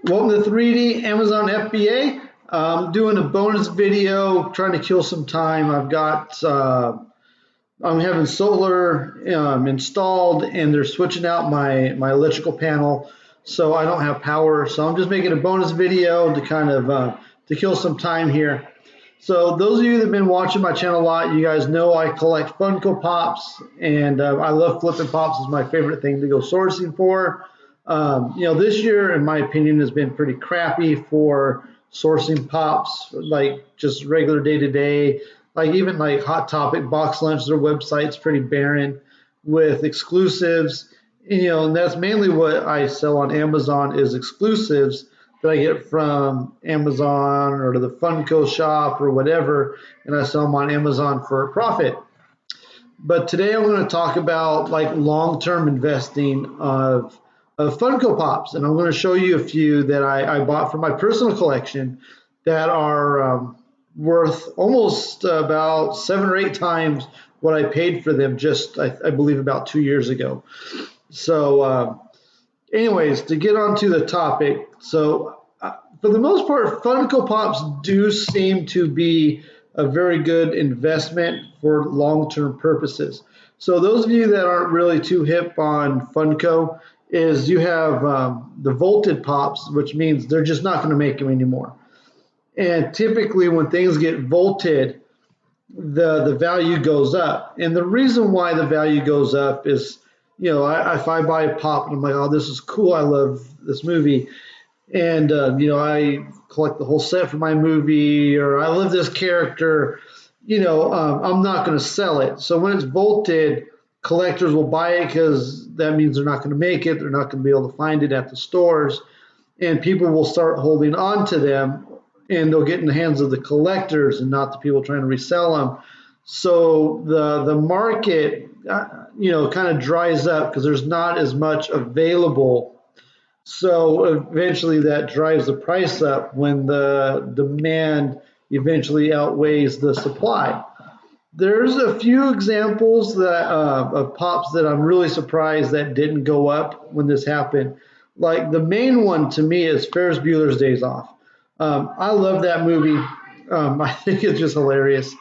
Welcome to 3D Amazon FBA. I'm doing a bonus video trying to kill some time. I'm having solar installed, and they're switching out my electrical panel, so I don't have power. So I'm just making a bonus video to kind of to kill some time here. So those of you that have been watching my channel a lot, you guys know I collect Funko Pops, and I love flipping Pops. Is my favorite thing to go sourcing for. This year, in my opinion, has been pretty crappy for sourcing Pops, like just regular day to day. Like even like Hot Topic, Box Lunch, their website's pretty barren with exclusives. And that's mainly what I sell on Amazon is exclusives that I get from Amazon or to the Funko shop or whatever, and I sell them on Amazon for a profit. But today I'm going to talk about like long-term investing of Funko Pops, and I'm going to show you a few that I bought for my personal collection that are worth almost about 7 or 8 times what I paid for them just, I believe, about 2 years ago. So anyways, to get onto the topic, so for the most part, Funko Pops do seem to be a very good investment for long-term purposes. So those of you that aren't really too hip on Funko, is you have the vaulted Pops, which means they're just not going to make them anymore. And typically when things get vaulted, the value goes up. And the reason why the value goes up is, if I buy a Pop and I'm like, oh, this is cool, I love this movie, and I collect the whole set for my movie, or I love this character, I'm not going to sell it. So when it's vaulted, collectors will buy it because that means they're not going to make it. They're not going to be able to find it at the stores, and people will start holding on to them, and they'll get in the hands of the collectors and not the people trying to resell them. So the market, kind of dries up because there's not as much available. So eventually that drives the price up when the demand eventually outweighs the supply. There's a few examples that of Pops that I'm really surprised that didn't go up when this happened. Like the main one to me is Ferris Bueller's Days Off. I love that movie. I think it's just hilarious.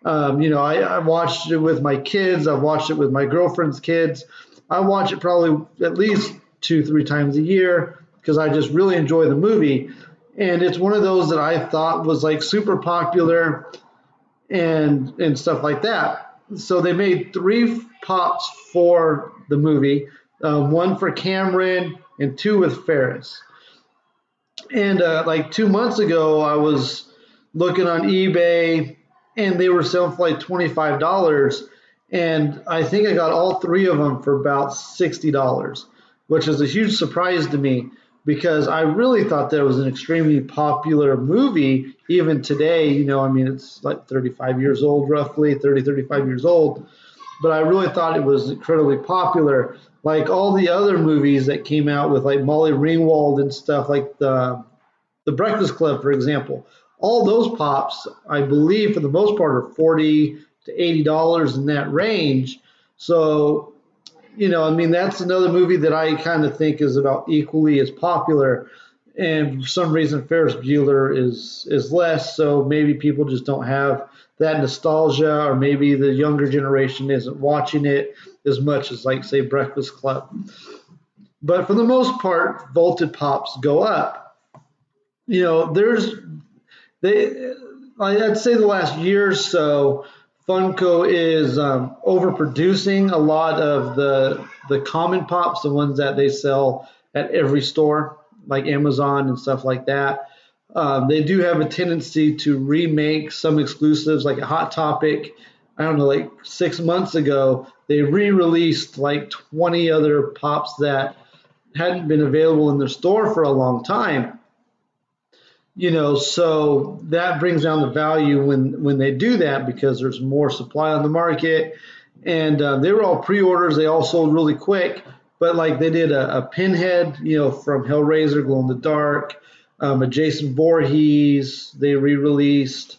I watched it with my kids. I've watched it with my girlfriend's kids. I watch it probably at least 2-3 times a year because I just really enjoy the movie. And it's one of those that I thought was like super popular and stuff like that. So they made 3 Pops for the movie, 1 for Cameron and 2 with Ferris. And like 2 months ago, I was looking on eBay, and they were selling for like $25. And I think I got all 3 of them for about $60, which is a huge surprise to me because I really thought that it was an extremely popular movie. Even today, it's like 35 years old, roughly 30, 35 years old. But I really thought it was incredibly popular. Like all the other movies that came out with like Molly Ringwald and stuff, like the Breakfast Club, for example. All those Pops, I believe, for the most part, are $40 to $80 in that range. So, that's another movie that I kind of think is about equally as popular. And for some reason, Ferris Bueller is less. So maybe people just don't have that nostalgia, or maybe the younger generation isn't watching it as much as, like, say, Breakfast Club. But for the most part, vaulted Pops go up. I'd say the last year or so, Funko is overproducing a lot of the common Pops, the ones that they sell at every store, like Amazon and stuff like that. They do have a tendency to remake some exclusives, like a Hot Topic. I don't know, like 6 months ago, they re-released like 20 other Pops that hadn't been available in their store for a long time. So that brings down the value when they do that because there's more supply on the market. And they were all pre-orders. They all sold really quick. But like they did a Pinhead, from Hellraiser, Glow in the Dark, a Jason Voorhees. They re-released.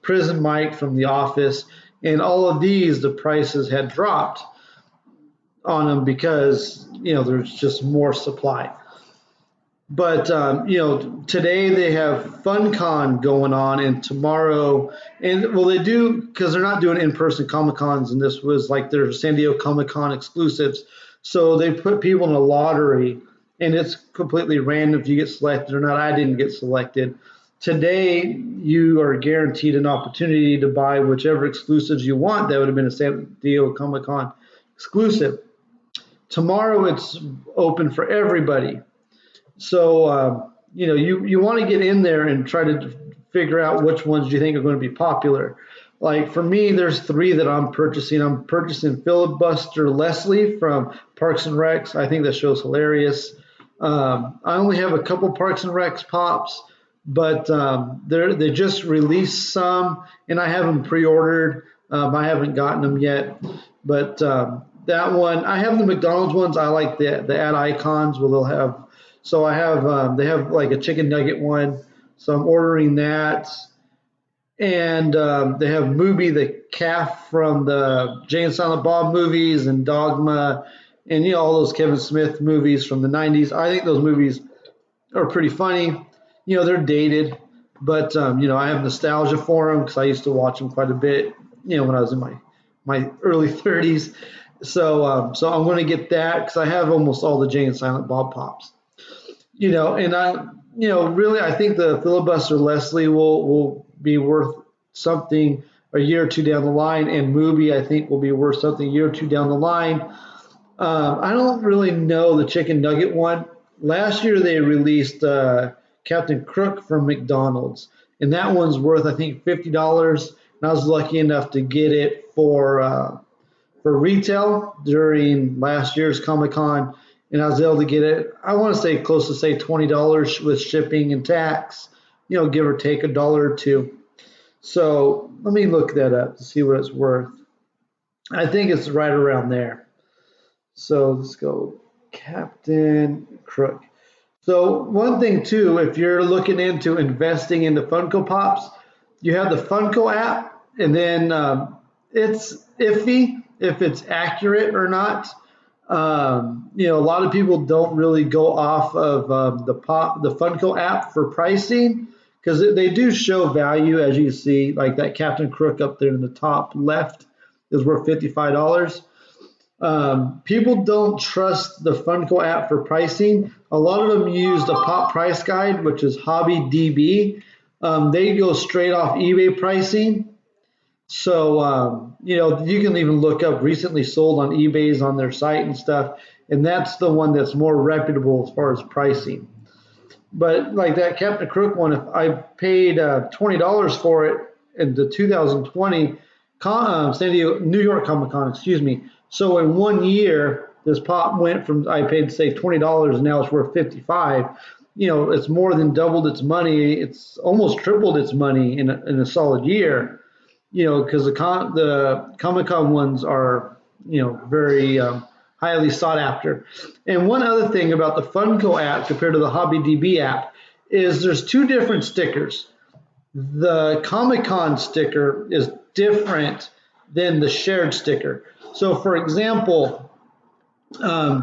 Prison Mike from The Office. And all of these, the prices had dropped. on them because there's just more supply. But today they have FunCon going on, and tomorrow, and well, they do because they're not doing in-person Comic Cons, and this was like their San Diego Comic Con exclusives. So they put people in a lottery, and it's completely random if you get selected or not. I didn't get selected. Today, you are guaranteed an opportunity to buy whichever exclusives you want. That would have been a San Diego Comic Con exclusive. Tomorrow, it's open for everybody. So, you want to get in there and try to figure out which ones you think are going to be popular. Like for me, there's three that I'm purchasing. I'm purchasing Filibuster Leslie from Parks and Recs. I think that show's hilarious. I only have a couple Parks and Recs pops, but they just released some, and I have them pre-ordered. I haven't gotten them yet, but that one, I have the McDonald's ones. I like the add icons where they'll have. So I have they have like a chicken nugget one, so I'm ordering that, and they have Movie the calf from the Jay and Silent Bob movies and Dogma, and all those Kevin Smith movies from the '90s. I think those movies are pretty funny. They're dated, but I have nostalgia for them because I used to watch them quite a bit. When I was in my early 30s. So I'm going to get that because I have almost all the Jay and Silent Bob pops. And really, I think the Filibuster Leslie will be worth something a year or two down the line, and Movie I think will be worth something a year or two down the line. I don't really know the chicken nugget one. Last year they released Captain Crook from McDonald's, and that one's worth I think $50. And I was lucky enough to get it for retail during last year's Comic Con, and I was able to get it. I want to say close to say $20 with shipping and tax, give or take $1 or $2. So let me look that up to see what it's worth. I think it's right around there. So let's go Captain Crook. So one thing too, if you're looking into investing into Funko Pops, you have the Funko app, and then it's iffy if it's accurate or not. A lot of people don't really go off of the Funko app for pricing because they do show value, as you see, like that Captain Crook up there in the top left is worth $55. People don't trust the Funko app for pricing. A lot of them use the Pop Price Guide, which is Hobby DB. They go straight off eBay pricing. So, you can even look up recently sold on eBay's on their site and stuff, and that's the one that's more reputable as far as pricing. But like that Captain Crook one, if I paid $20 for it in the 2020 San Diego, New York Comic Con, excuse me. So in 1 year, this pop went from I paid say $20 and now it's worth $55. It's more than doubled its money. It's almost tripled its money in a solid year. Because the Comic Con ones are very highly sought after. And one other thing about the Funko app compared to the Hobby DB app is there's two different stickers. The Comic Con sticker is different than the shared sticker. So, for example,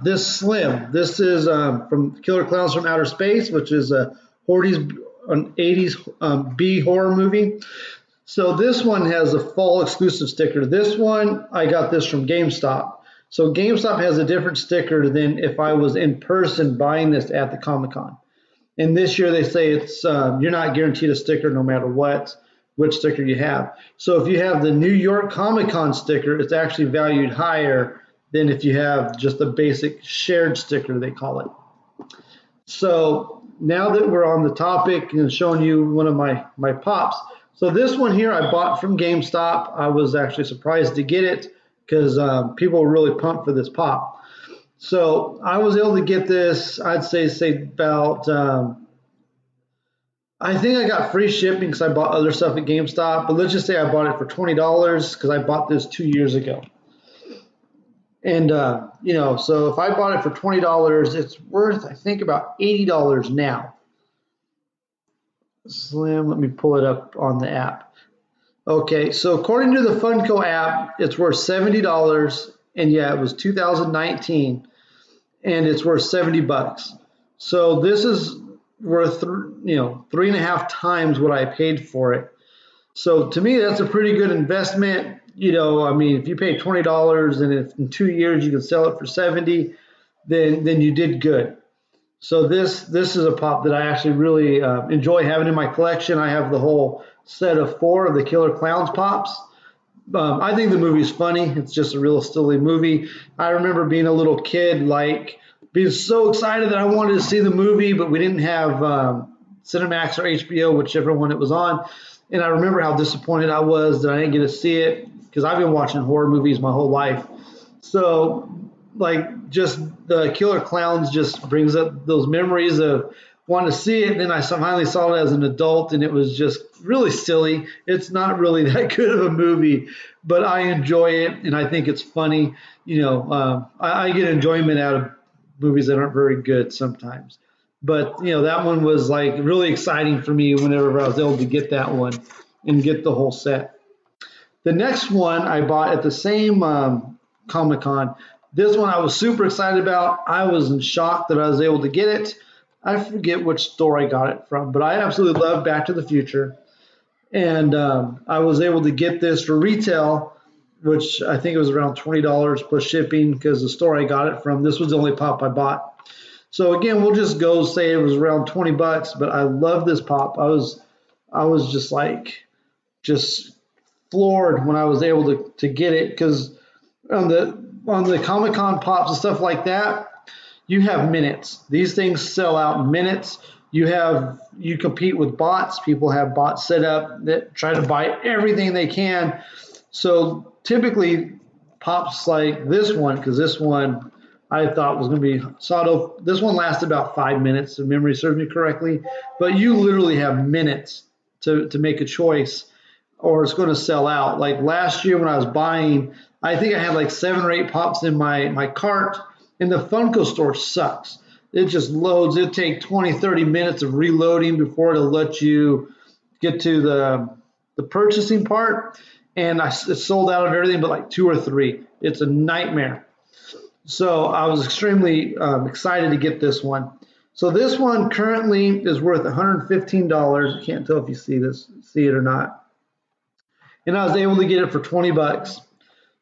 this Slim, this is from Killer Clowns from Outer Space, which is a 80s B horror movie. So this one has a fall exclusive sticker. This one, I got this from GameStop. So GameStop has a different sticker than if I was in person buying this at the Comic-Con. And this year they say it's you're not guaranteed a sticker no matter which sticker you have. So if you have the New York Comic-Con sticker, it's actually valued higher than if you have just a basic shared sticker, they call it. So now that we're on the topic and showing you one of my pops, so this one here I bought from GameStop. I was actually surprised to get it because people were really pumped for this pop. So I was able to get this, I'd say about, I think I got free shipping because I bought other stuff at GameStop, but let's just say I bought it for $20 because I bought this 2 years ago. And, so if I bought it for $20, it's worth, I think, about $80 now. Slim, let me pull it up on the app. Okay, so according to the Funko app, it's worth $70, and yeah, it was 2019, and it's worth $70. So this is worth, 3.5 times what I paid for it. So to me, that's a pretty good investment. I mean, if you pay $20 and if in 2 years you can sell it for 70, then you did good. So this is a pop that I actually really enjoy having in my collection. I have the whole set of 4 of the Killer Clowns pops. I think the movie's funny. It's just a real silly movie. I remember being a little kid, like being so excited that I wanted to see the movie, but we didn't have Cinemax or HBO, whichever one it was on. And I remember how disappointed I was that I didn't get to see it because I've been watching horror movies my whole life. So, like, just the Killer Clowns just brings up those memories of wanting to see it. And then I finally saw it as an adult, and it was just really silly. It's not really that good of a movie, but I enjoy it, and I think it's funny. I get enjoyment out of movies that aren't very good sometimes. But that one was like really exciting for me whenever I was able to get that one and get the whole set. The next one I bought at the same Comic Con. This one I was super excited about. I was in shock that I was able to get it. I forget which store I got it from, but I absolutely love Back to the Future. And I was able to get this for retail, which I think it was around $20 plus shipping because the store I got it from, this was the only pop I bought. So again, we'll just go say it was around $20, but I love this pop. I was just floored when I was able to get it because on the Comic Con pops and stuff like that, you have minutes. These things sell out in minutes. You compete with bots. People have bots set up that try to buy everything they can. So typically pops like this one, because this one I thought was going to be solid. This one lasts about 5 minutes, if memory serves me correctly. But you literally have minutes to make a choice, or it's going to sell out. Like last year when I was buying, I think I had like 7 or 8 pops in my cart, and the Funko store sucks. It just loads. It'll take 20, 30 minutes of reloading before it'll let you get to the purchasing part. And it sold out of everything but like 2 or 3. It's a nightmare. So I was extremely excited to get this one. So this one currently is worth $115. I can't tell if you see it or not. And I was able to get it for $20.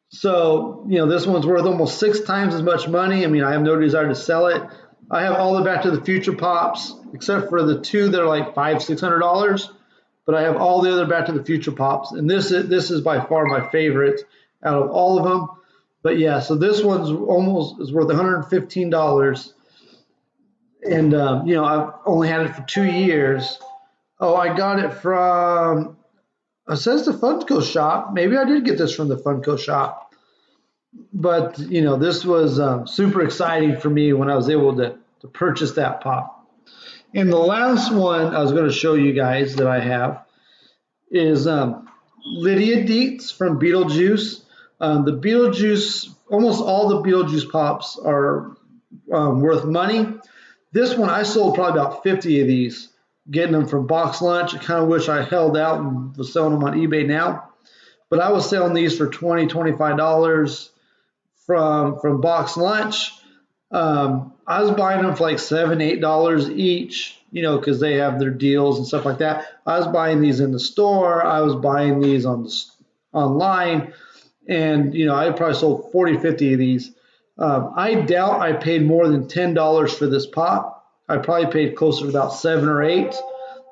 So, this one's worth almost 6 times as much money. I mean, I have no desire to sell it. I have all the Back to the Future pops, except for the 2 that are like $500-$600. But I have all the other Back to the Future pops, and this is by far my favorite out of all of them. But yeah, so this one's is worth $115, and I've only had it for 2 years. Oh, I got it from. It says the Funko shop. Maybe I did get this from the Funko shop. But this was super exciting for me when I was able to purchase that pop. And the last one I was going to show you guys that I have is Lydia Dietz from Beetlejuice. The Beetlejuice, almost all the Beetlejuice pops are worth money. This one I sold probably about 50 of these, getting them from Box Lunch. I kind of wish I held out and was selling them on eBay now. But I was selling these for $20, $25 from Box Lunch. I was buying them for like $7, $8 each, because they have their deals and stuff like that. I was buying these in the store. I was buying these online, and I probably sold 40, 50 of these. I doubt I paid more than $10 for this pop. I probably paid closer to about 7 or 8,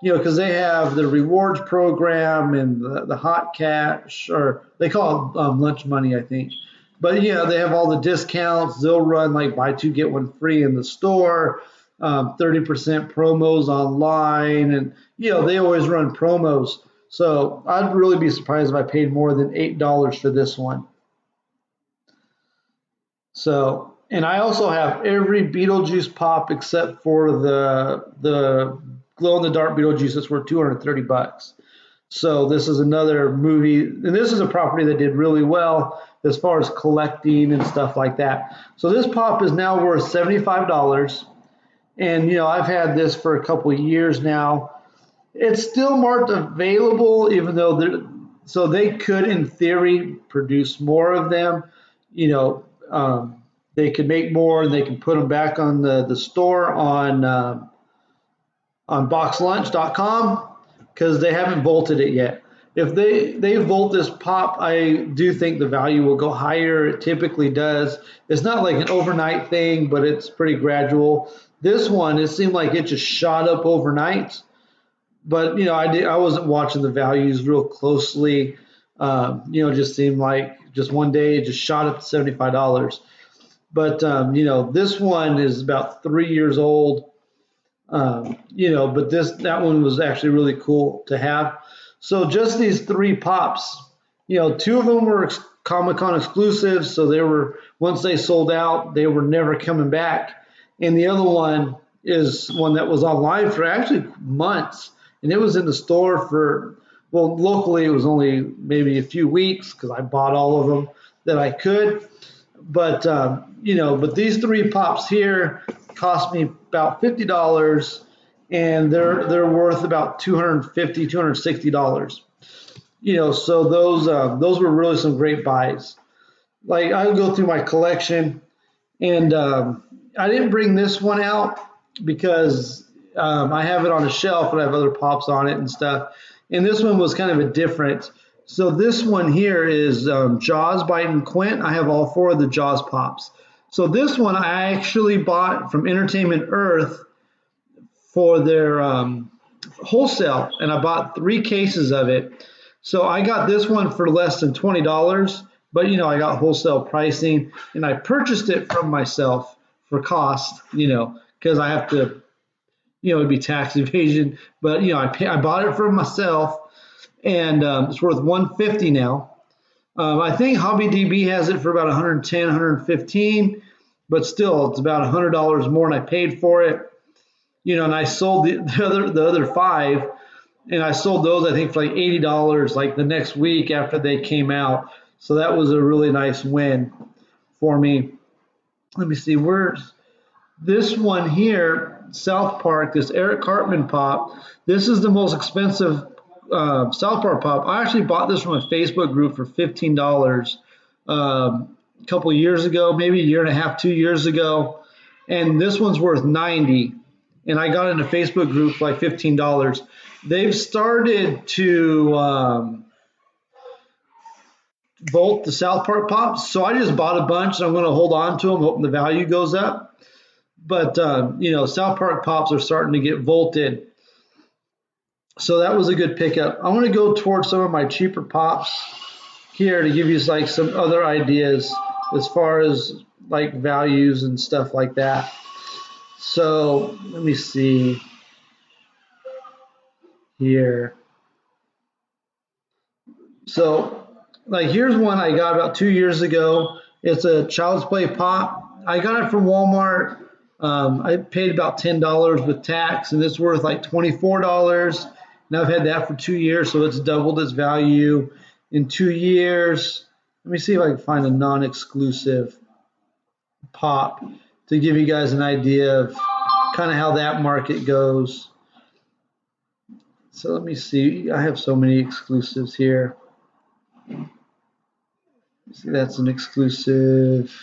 because they have the rewards program and the hot cash, or they call it lunch money, I think. But they have all the discounts. They'll run like buy 2 get 1 free in the store, 30% promos online, and they always run promos. So I'd really be surprised if I paid more than $8 for this one. So, and I also have every Beetlejuice pop except for the glow in the dark Beetlejuice that's worth $230. So this is another movie, and this is a property that did really well as far as collecting and stuff like that. So this pop is now worth $75, and I've had this for a couple of years now. It's still marked available, even though so they could, in theory, produce more of them. they can make more and they can put them back on the store on boxlunch.com because they haven't vaulted it yet. If they vault this pop, I do think the value will go higher. It typically does. It's not like an overnight thing, but it's pretty gradual. This one, it seemed like it just shot up overnight. But I wasn't watching the values real closely. It just seemed like just one day it just shot up to $75. But this one is about 3 years old. But that one was actually really cool to have. So just these three pops, two of them were Comic-Con exclusives, so they were, once they sold out, they were never coming back. And the other one is one that was online for actually months, and it was in the store for, well, locally it was only maybe a few weeks because I bought all of them that I could. But but these three pops here cost me about $50, and they're worth about $260. So those were really some great buys. Like, I would go through my collection, and I didn't bring this one out because I have it on a shelf and I have other pops on it and stuff. And this one was kind of a different. So this one here is Jaws biting Quint. I have all four of the Jaws pops. So this one I actually bought from Entertainment Earth for their wholesale, and I bought 3 cases of it. So I got this one for less than $20, but I got wholesale pricing, and I purchased it from myself for cost, because I have to, it'd be tax evasion, but I bought it for myself, and it's worth $150 now. I think Hobby DB has it for about $110, $115, but still it's about $100 more than I paid for it. And I sold the other 5, and I sold those, I think, for like $80 like the next week after they came out. So that was a really nice win for me. Let me see, where's this one here, South Park, this Eric Cartman pop. This is the most expensive South Park pop. I actually bought this from a Facebook group for $15 a couple of years ago, maybe a year and a half, 2 years ago. And this one's worth $90. And I got in a Facebook group for like $15. They've started to vault the South Park pops, so I just bought a bunch, and I'm going to hold on to them, hoping the value goes up. But South Park pops are starting to get vaulted, so that was a good pickup. I want to go towards some of my cheaper pops here to give you like some other ideas as far as like values and stuff like that. So let me see here. So like, here's one I got about 2 years ago. It's a Child's Play pop. I got it from Walmart. I paid about $10 with tax, and it's worth like $24. And I've had that for 2 years, so it's doubled its value in 2 years. Let me see if I can find a non-exclusive pop to give you guys an idea of kind of how that market goes. So let me see. I have so many exclusives here. See, that's an exclusive.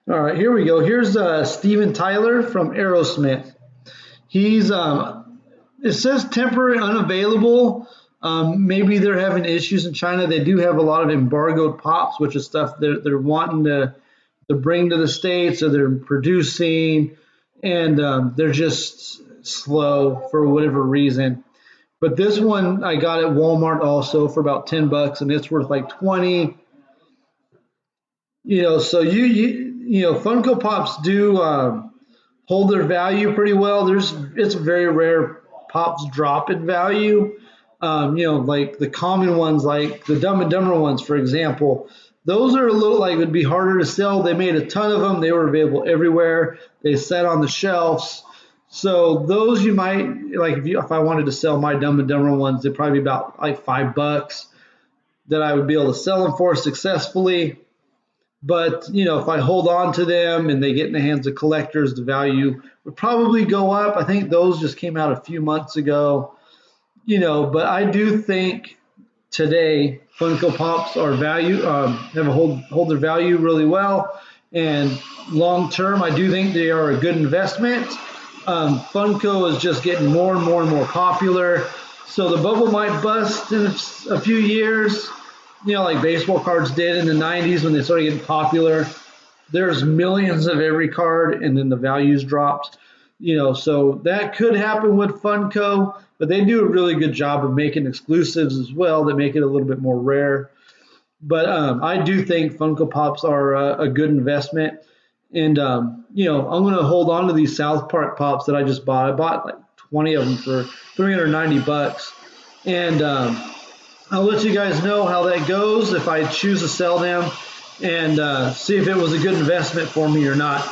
All right, here we go. Here's Steven Tyler from Aerosmith. He's it says temporary unavailable. Maybe they're having issues in China. They do have a lot of embargoed pops, which is stuff they're wanting to bring to the States, or they're producing, and they're just slow for whatever reason. But this one I got at Walmart also for about $10, and it's worth like 20. So Funko Pops do hold their value pretty well. It's very rare Pops drop in value. Like the common ones, like the Dumb and Dumber ones, for example. Those are a little like, would be harder to sell. They made a ton of them. They were available everywhere. They sat on the shelves. So those you might like, if I wanted to sell my Dumb and Dumber ones, they'd probably be about like $5 that I would be able to sell them for successfully. But if I hold on to them and they get in the hands of collectors, the value would probably go up. I think those just came out a few months ago. But I do think today, Funko Pops are hold their value really well, and long term, I do think they are a good investment. Funko is just getting more and more and more popular, so the bubble might bust in a few years. You know, like baseball cards did in the '90s when they started getting popular. There's millions of every card, and then the values dropped. You know, so that could happen with Funko, but they do a really good job of making exclusives as well that make it a little bit more rare. But I do think Funko Pops are a good investment, and you know, I'm going to hold on to these South Park Pops that I just bought. I bought like 20 of them for $390, and I'll let you guys know how that goes if I choose to sell them, and see if it was a good investment for me or not.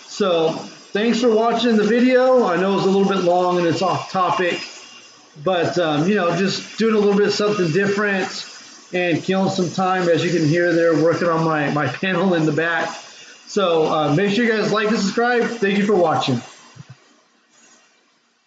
So thanks for watching the video. I know it's a little bit long and it's off topic, but you know, just doing a little bit of something different and killing some time, as you can hear there, working on my panel in the back. So make sure you guys like and subscribe. Thank you for watching.